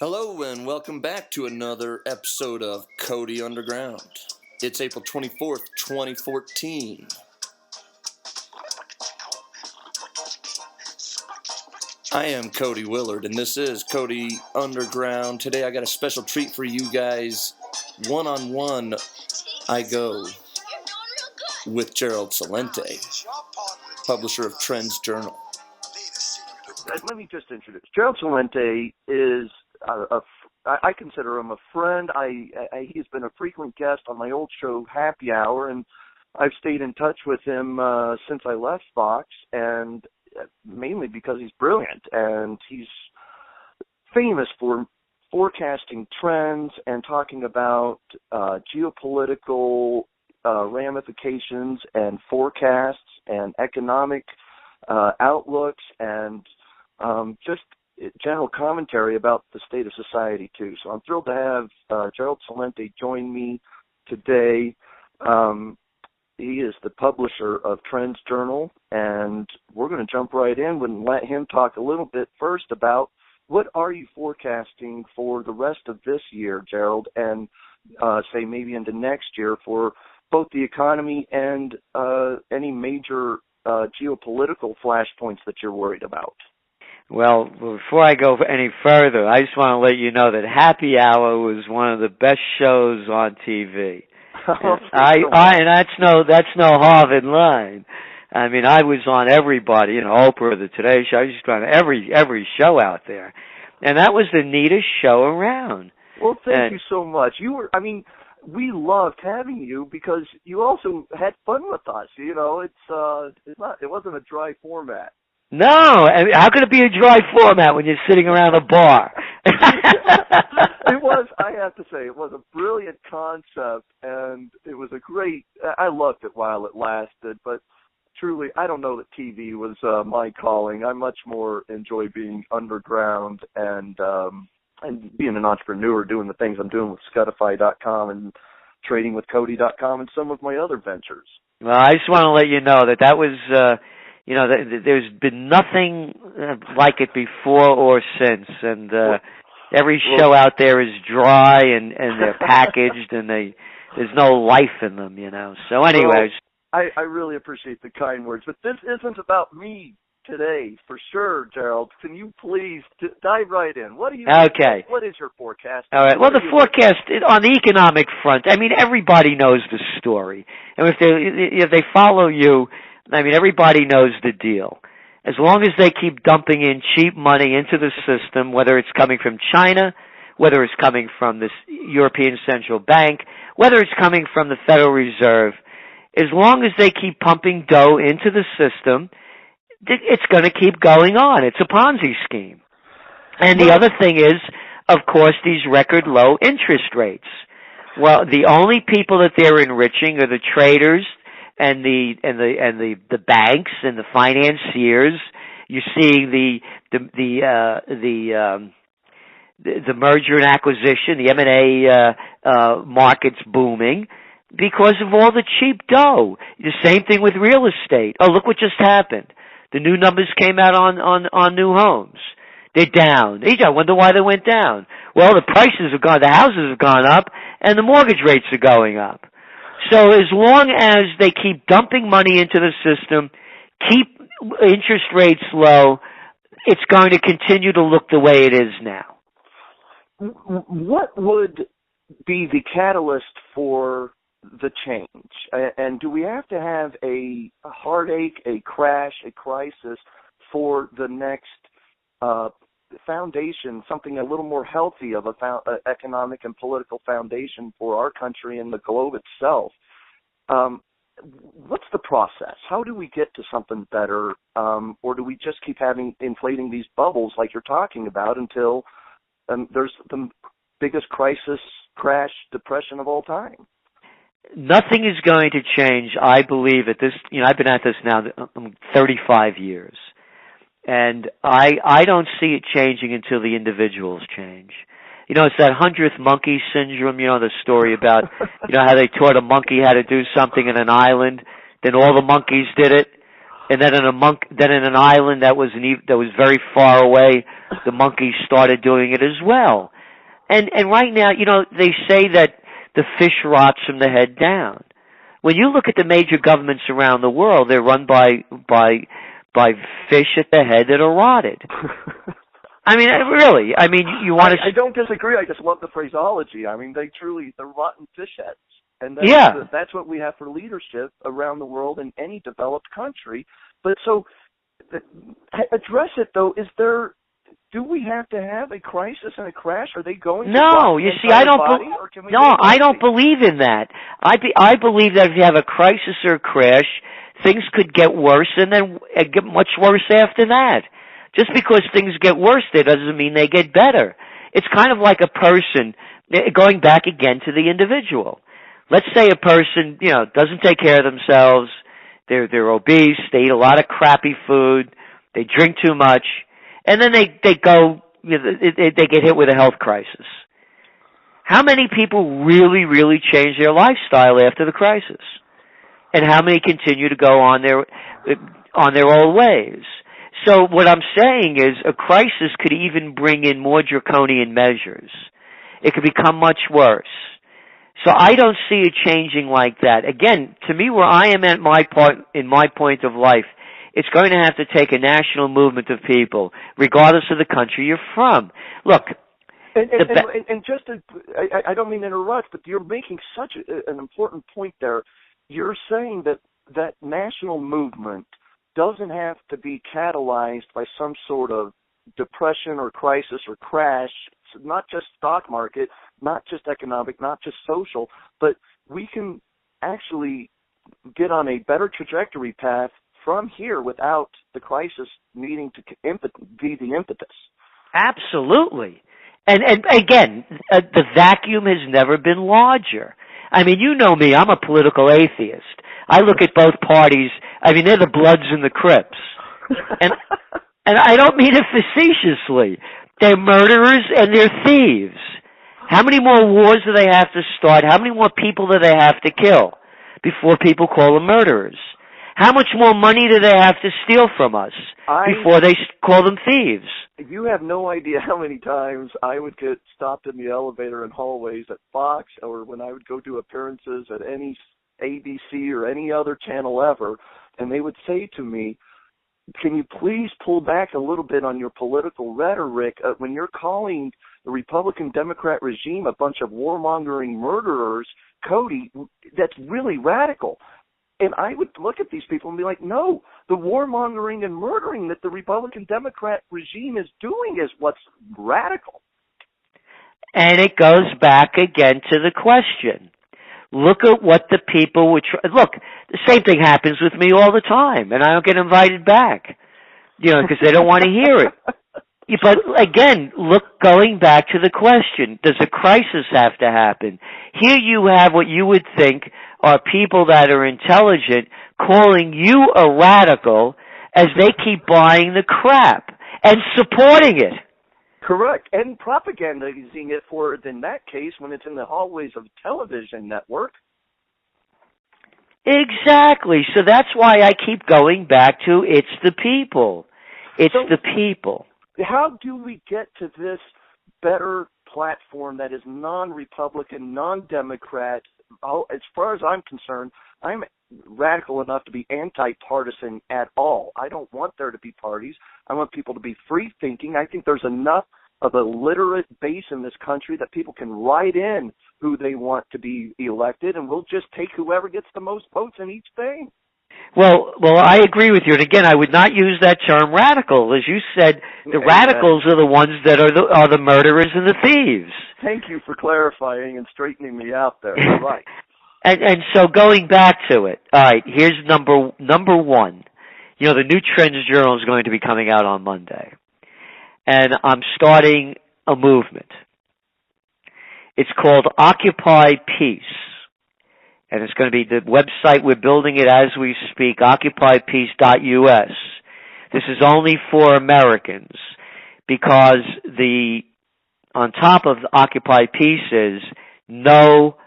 Hello and welcome back to another episode of Cody Underground. It's April 24th, 2014. I am Cody Willard and this is Cody Underground. Today I got a special treat for you guys. One-on-one I go with Gerald Celente, publisher of Trends Journal. Let me just introduce. Gerald Celente is I consider him a friend. He's been a frequent guest on my old show, Happy Hour, and I've stayed in touch with him since I left Fox, and mainly because he's brilliant, and he's famous for forecasting trends and talking about geopolitical ramifications and forecasts and economic outlooks and just general commentary about the state of society, too. So I'm thrilled to have Gerald Celente join me today. He is the publisher of Trends Journal, and we're going to jump right in and let him talk a little bit first about what are you forecasting for the rest of this year, Gerald, and say maybe into next year for both the economy and any major geopolitical flashpoints that you're worried about. Well, before I go any further, I just want to let you know that Happy Hour was one of the best shows on TV. And that's no Harvard line. I mean, I was on everybody, Oprah, the Today Show. I was just on every show out there, and that was the neatest show around. Well, thank you so much. We loved having you because you also had fun with us. It wasn't a dry format. No, I mean, how could it be a dry format when you're sitting around a bar? It was, I have to say, it was a brilliant concept, and it was I loved it while it lasted, but truly, I don't know that TV was my calling. I much more enjoy being underground and being an entrepreneur, doing the things I'm doing with Scutify.com and tradingwithcody.com and some of my other ventures. Well, I just want to let you know that was... there's been nothing like it before or since, and every show out there is dry and they're packaged and there's no life in them, So anyways. Well, I really appreciate the kind words, but this isn't about me today, for sure, Gerald. Can you please dive right in? What is your forecast? All right. Well, the forecast on the economic front, I mean, everybody knows the story. And if they follow you, I mean, everybody knows the deal. As long as they keep dumping in cheap money into the system, whether it's coming from China, whether it's coming from this European Central Bank, whether it's coming from the Federal Reserve, as long as they keep pumping dough into the system, it's going to keep going on. It's a Ponzi scheme. And the other thing is, of course, these record low interest rates. Well, the only people that they're enriching are the traders and the banks and the financiers. You're seeing the merger and acquisition, the M&A markets booming because of all the cheap dough. The same thing with real estate. Oh, look what just happened. The new numbers came out on new homes. They're down. I wonder why they went down. Well, the prices have gone, the houses have gone up, and the mortgage rates are going up. So as long as they keep dumping money into the system, keep interest rates low, it's going to continue to look the way it is now. What would be the catalyst for the change? And do we have to have a heartache, a crash, a crisis for the next foundation, something a little more healthy of a economic and political foundation for our country and the globe itself? What's the process? How do we get to something better, or do we just keep inflating these bubbles like you're talking about until there's the biggest crisis, crash, depression of all time? Nothing is going to change, I believe, at this. I've been at this now 35 years. And I don't see it changing until the individuals change. It's that 100th monkey syndrome, the story about, how they taught a monkey how to do something in an island, then all the monkeys did it, And then then in an island that was very far away, the monkeys started doing it as well. And right now, they say that the fish rots from the head down. When you look at the major governments around the world, they're run by fish at the head that are rotted. I mean, really. I mean, you want to... I don't disagree. I just love the phraseology. I mean, they're rotten fish heads. And that's what we have for leadership around the world in any developed country. But so, address it, though. Do we have to have a crisis and a crash? Are they going to... No, you see, I don't believe in that. I believe that if you have a crisis or a crash, things could get worse and then get much worse after that. Just because things get worse, that doesn't mean they get better. It's kind of like a person, going back again to the individual. Let's say a person, doesn't take care of themselves, they're obese, they eat a lot of crappy food, they drink too much, and then they go, they get hit with a health crisis. How many people really, really change their lifestyle after the crisis? And how many continue to go on their old ways? So what I'm saying is a crisis could even bring in more draconian measures. It could become much worse. So I don't see it changing like that. Again, to me, where I am in my point of life, it's going to have to take a national movement of people, regardless of the country you're from. Look, and just I don't mean to interrupt, but you're making such an important point there. You're saying that national movement doesn't have to be catalyzed by some sort of depression or crisis or crash. It's not just stock market, not just economic, not just social, but we can actually get on a better trajectory path from here without the crisis needing to be the impetus. Absolutely. And again, the vacuum has never been larger. I mean, you know me, I'm a political atheist. I look at both parties, I mean, they're the Bloods and the Crips. And I don't mean it facetiously. They're murderers and they're thieves. How many more wars do they have to start? How many more people do they have to kill before people call them murderers? How much more money do they have to steal from us before they call them thieves? You have no idea how many times I would get stopped in the elevator and hallways at Fox, or when I would go do appearances at any ABC or any other channel ever, and they would say to me, can you please pull back a little bit on your political rhetoric when you're calling the Republican-Democrat regime a bunch of warmongering murderers? Cody, that's really radical. And I would look at these people and be like, no, the warmongering and murdering that the Republican-Democrat regime is doing is what's radical. And it goes back again to the question. Look at what the people would try. Look, the same thing happens with me all the time, and I don't get invited back, because they don't want to hear it. But again, going back to the question, does a crisis have to happen? Here you have what you would think are people that are intelligent calling you a radical as they keep buying the crap and supporting it. Correct. And propagandizing it for, in that case, when it's in the hallways of a television network. Exactly. So that's why I keep going back to it's the people. It's the people. How do we get to this better platform that is non-Republican, non-Democrat? As far as I'm concerned, I'm radical enough to be anti-partisan at all. I don't want there to be parties. I want people to be free-thinking. I think there's enough of a literate base in this country that people can write in who they want to be elected, and we'll just take whoever gets the most votes in each thing. Well, I agree with you. And again, I would not use that term radical. As you said, the radicals are the ones that are the murderers and the thieves. Thank you for clarifying and straightening me out there. You're right. And so going back to it, all right, here's number one. The new Trends Journal is going to be coming out on Monday. And I'm starting a movement. It's called Occupy Peace. And it's going to be the website, we're building it as we speak, occupypeace.us. This is only for Americans because on top of Occupy Peace is no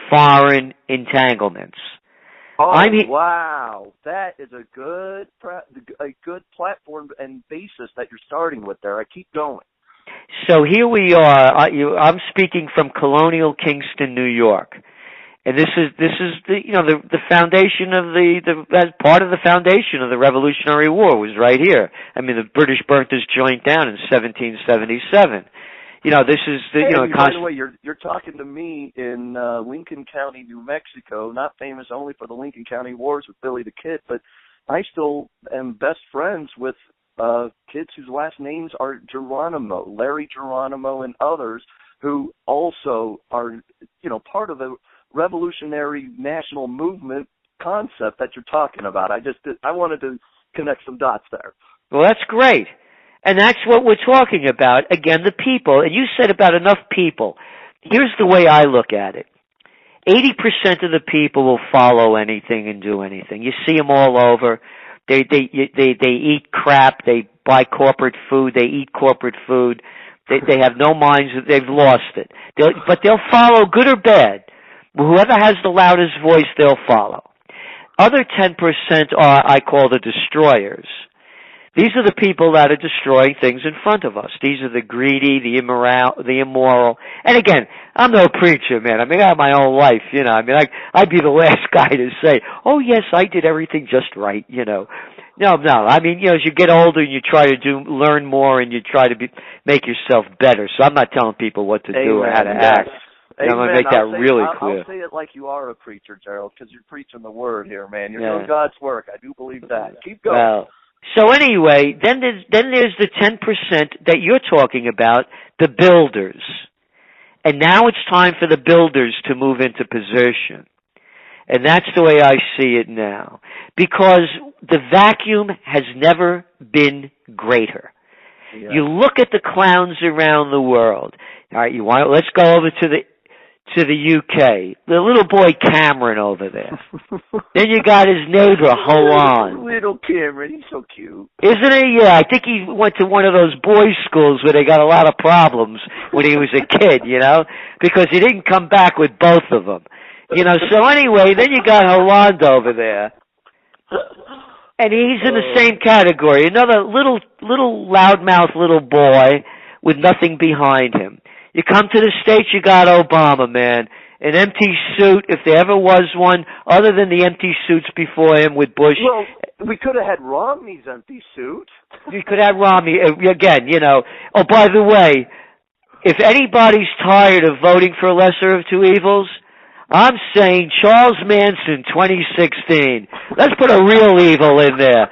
foreign entanglements. Oh, wow. That is a good platform and basis that you're starting with there. I keep going. So here we are. I'm speaking from Colonial Kingston, New York. And this is the foundation of as part of the foundation of the Revolutionary War was right here. I mean, the British burnt this joint down in 1777. This is by the way, you're talking to me in Lincoln County, New Mexico, not famous only for the Lincoln County Wars with Billy the Kid, but I still am best friends with kids whose last names are Geronimo, Larry Geronimo, and others who also are part of the revolutionary national movement concept that you're talking about. I wanted to connect some dots there. Well, that's great. And that's what we're talking about. Again, the people. And you said about enough people. Here's the way I look at it. 80% of the people will follow anything and do anything. You see them all over. They eat crap. They buy corporate food. They eat corporate food. They have no minds. They've lost it. But they'll follow, good or bad. Whoever has the loudest voice, they'll follow. Other 10% are, I call the destroyers. These are the people that are destroying things in front of us. These are the greedy, the immoral. And again, I'm no preacher, man. I mean, I have my own life, I mean, I'd be the last guy to say, oh, yes, I did everything just right, No. I mean, as you get older and you try to learn more and you try to make yourself better. So I'm not telling people what to do or how to act. I'm going to make that really clear. I'll say it like you are a preacher, Gerald, because you're preaching the word here, man. You're doing God's work. I do believe that. Keep going. Well, so anyway, then there's the 10% that you're talking about, the builders. And now it's time for the builders to move into position. And that's the way I see it now. Because the vacuum has never been greater. Yeah. You look at the clowns around the world. All right, let's go over to the UK. The little boy Cameron over there. Then you got his neighbor, Holland. Little Cameron, he's so cute. Isn't he? Yeah, I think he went to one of those boys' schools where they got a lot of problems when he was a kid, because he didn't come back with both of them. So anyway, then you got Holland over there. And he's in the same category. Another little loudmouth little boy with nothing behind him. You come to the States, you got Obama, man. An empty suit, if there ever was one, other than the empty suits before him with Bush. Well, we could have had Romney's empty suit. We could have Romney, again, Oh, by the way, if anybody's tired of voting for lesser of two evils, I'm saying Charles Manson 2016. Let's put a real evil in there.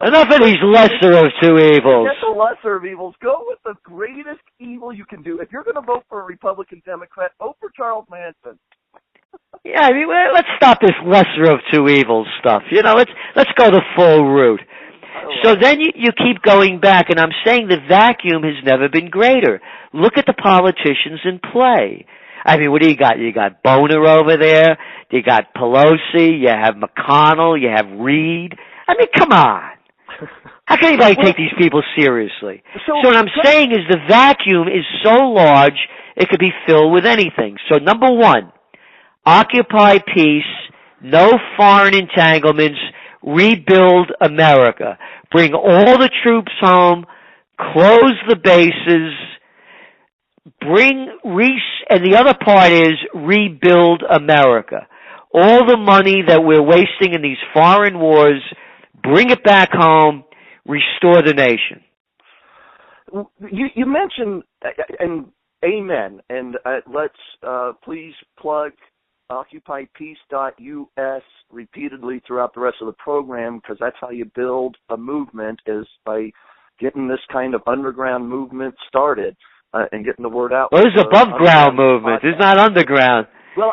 Enough of these lesser of two evils. Get the lesser of evils. Go with the greatest evil you can do. If you're going to vote for a Republican Democrat, vote for Charles Manson. Yeah, I mean, let's stop this lesser of two evils stuff. Let's go the full route. So then you keep going back, and I'm saying the vacuum has never been greater. Look at the politicians in play. I mean, what do you got? You got Boner over there. You got Pelosi. You have McConnell. You have Reid. I mean, come on. How can anybody take these people seriously? So what I'm saying is the vacuum is so large it could be filled with anything. So number one, occupy peace, no foreign entanglements, rebuild America. Bring all the troops home, close the bases, and the other part is rebuild America. All the money that we're wasting in these foreign wars, bring it back home, restore the nation. You mentioned, and amen, and let's please plug occupypeace.us repeatedly throughout the rest of the program, because that's how you build a movement, is by getting this kind of underground movement started and getting the word out. Well, this is above ground movement. It's not underground. Well,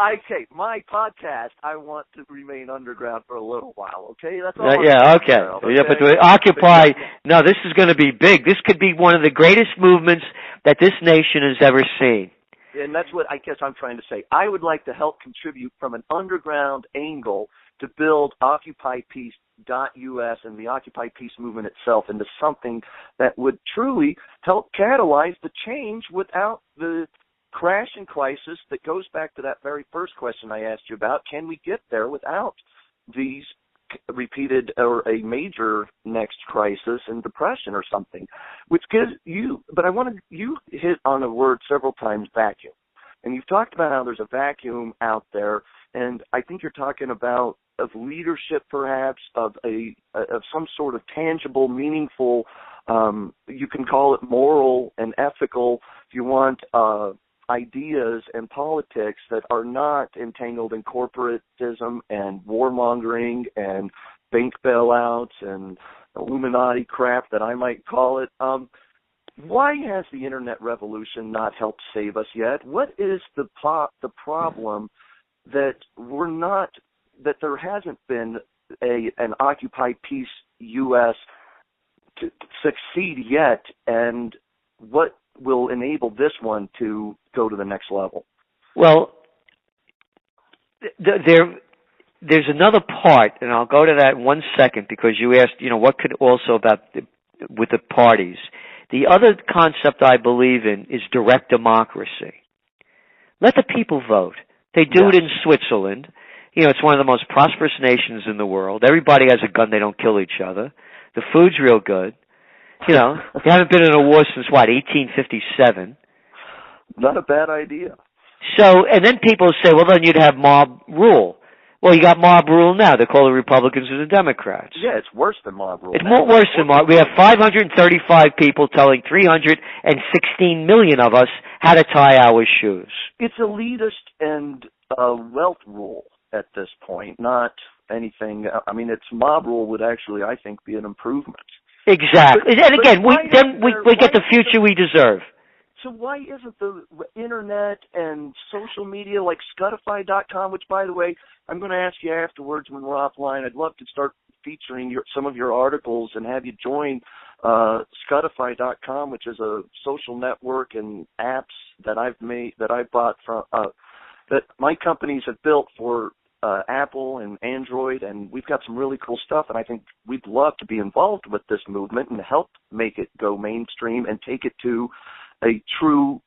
my podcast, I want to remain underground for a little while, okay? That's all. Okay. Yeah, but to occupy, no, this is going to be big. This could be one of the greatest movements that this nation has ever seen. And that's what I guess I'm trying to say. I would like to help contribute from an underground angle to build occupypeace.us and the Occupy Peace movement itself into something that would truly help catalyze the change without the crash and crisis that goes back to that very first question I asked you about. Can we get there without these repeated or a major next crisis and depression or something, which gives you, but you hit on a word several times, vacuum. And you've talked about how there's a vacuum out there, and I think you're talking about of leadership, perhaps, of some sort of tangible, meaningful, you can call it moral and ethical, if you want, ideas and politics that are not entangled in corporatism and warmongering and bank bailouts and Illuminati crap that I might call it. Why has the internet revolution not helped save us yet? What is the problem that that there hasn't been an Occupy Peace U.S. to succeed yet, and what will enable this one to go to the next level? Well, there's another part, and I'll go to that in 1 second, because you asked, what could also about with the parties. The other concept I believe in is direct democracy. Let the people vote. They do it in Switzerland. It's one of the most prosperous nations in the world. Everybody has a gun. They don't kill each other. The food's real good. They haven't been in a war since, 1857. Not a bad idea. So, and then people say, well, then you'd have mob rule. Well, you got mob rule now. They call the Republicans and the Democrats. Yeah, it's worse than mob rule. It's more worse than mob. We have 535 people telling 316 million of us how to tie our shoes. It's elitist and wealth rule at this point, not anything. I mean, it's mob rule would actually, I think, be an improvement. Exactly. And again, we get the future we deserve. So why isn't the internet and social media like Scutify.com, which, by the way, I'm going to ask you afterwards when we're offline. I'd love to start featuring some of your articles and have you join Scutify.com, which is a social network and apps that I've bought from that my companies have built for Apple and Android, and we've got some really cool stuff, and I think we'd love to be involved with this movement and help make it go mainstream and take it to a true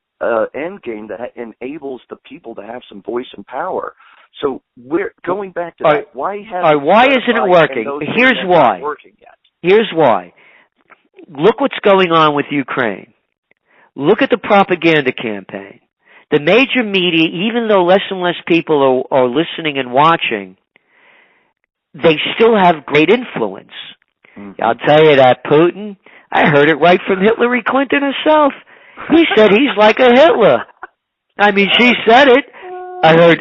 end game that enables the people to have some voice and power. So we're going back to that. Why isn't it working? Here's why. Working yet. Here's why. Look what's going on with Ukraine. Look at the propaganda campaign. The major media, even though less and less people are listening and watching, they still have great influence. Mm-hmm. I'll tell you that Putin, I heard it right from Hillary Clinton herself. He said he's like a Hitler. I mean, she said it. I heard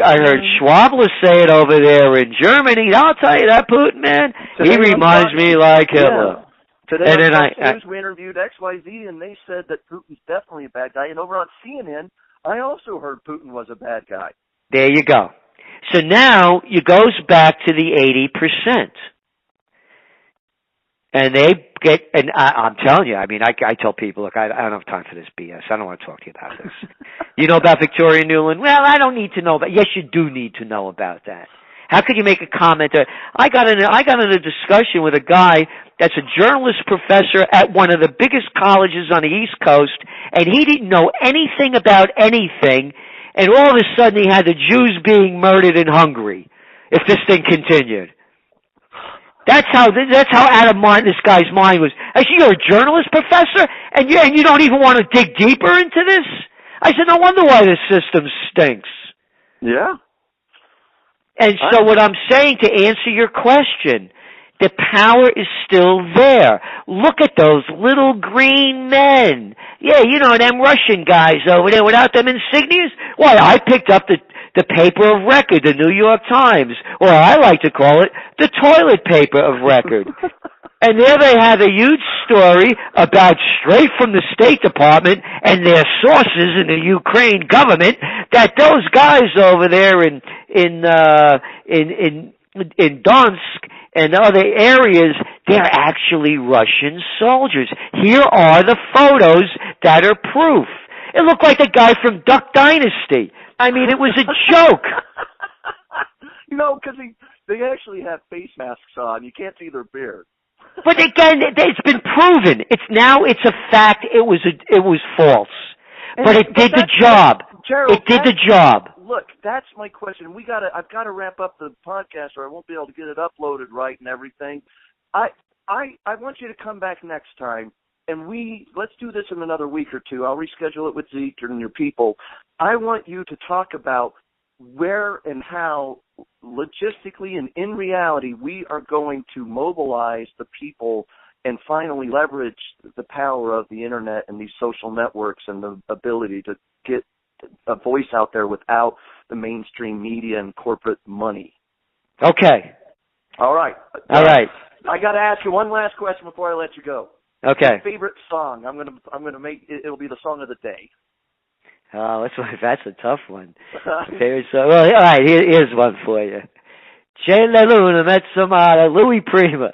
Schwabler say it over there in Germany. I'll tell you that Putin, man, he reminds me like Hitler. Today and on Fox News, we interviewed XYZ, and they said that Putin's definitely a bad guy. And over on CNN, I also heard Putin was a bad guy. There you go. So now it goes back to the 80%. And they get, and I'm telling you, I mean, I tell people, look, I don't have time for this BS. I don't want to talk to you about this. You know about Victoria Nuland? Well, I don't need to know about. Yes, you do need to know about that. How could you make a comment? I got in a discussion with a guy that's a journalist professor at one of the biggest colleges on the East Coast, and he didn't know anything about anything, and all of a sudden he had the Jews being murdered in Hungary if this thing continued. That's how out of mind this guy's mind was. I said, you're a journalist professor, and you don't even want to dig deeper into this? I said, no wonder why this system stinks. Yeah. And so what I'm saying, to answer your question, the power is still there. Look at those little green men. Yeah, you know, them Russian guys over there without them insignias. Why, I picked up the paper of record, the New York Times, or I like to call it the toilet paper of record. And there they have a huge story about, straight from the State Department and their sources in the Ukraine government, that those guys over there in Donetsk and other areas, they're actually Russian soldiers. Here are the photos that are proof. It looked like the guy from Duck Dynasty. I mean, it was a joke. You know, because they actually have face masks on. You can't see their beard. But again, it's been proven. It's a fact. It was false. But it did the job. Gerald, it did the job. look, that's my question. I've got to wrap up the podcast, or I won't be able to get it uploaded right and everything. I want you to come back next time, and let's do this in another week or two. I'll reschedule it with Zeke and your people. I want you to talk about where and how, logistically and in reality, we are going to mobilize the people and finally leverage the power of the internet and these social networks and the ability to get a voice out there without the mainstream media and corporate money. Okay. All right. All right. I got to ask you one last question before I let you go. Okay. Your favorite song? I'm gonna make it'll be the song of the day. Oh, that's a tough one. Favorite song. Well, all right. Here's one for you. C'è la luna, mezzo mare, Louis Prima.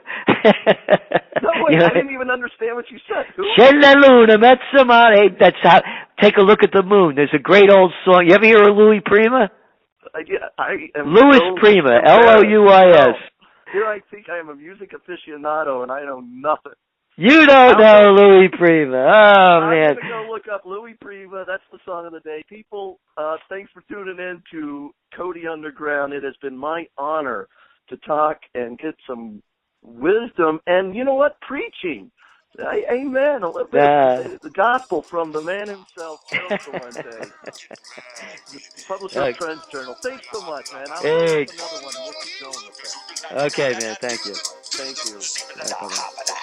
No, wait, I didn't even understand what you said. C'è la luna, mezzo mare. Hey, that's how. Take a look at the moon. There's a great old song. You ever hear of Louis Prima? Yeah, I am. Louis Prima, Louis. Here I think I am a music aficionado and I know nothing. You don't know Louis Prima. Oh, man. I'm going to go look up Louis Prima. That's the song of the day. People, thanks for tuning in to Cody Underground. It has been my honor to talk and get some wisdom and, you know what, preaching. Amen. A little bit the gospel from the man himself, Gerald Celente, publisher of Trends Journal. Thanks so much, man. I'll do another one and we'll keep going with that. Okay, man. Thank you. Thank you. Bye-bye.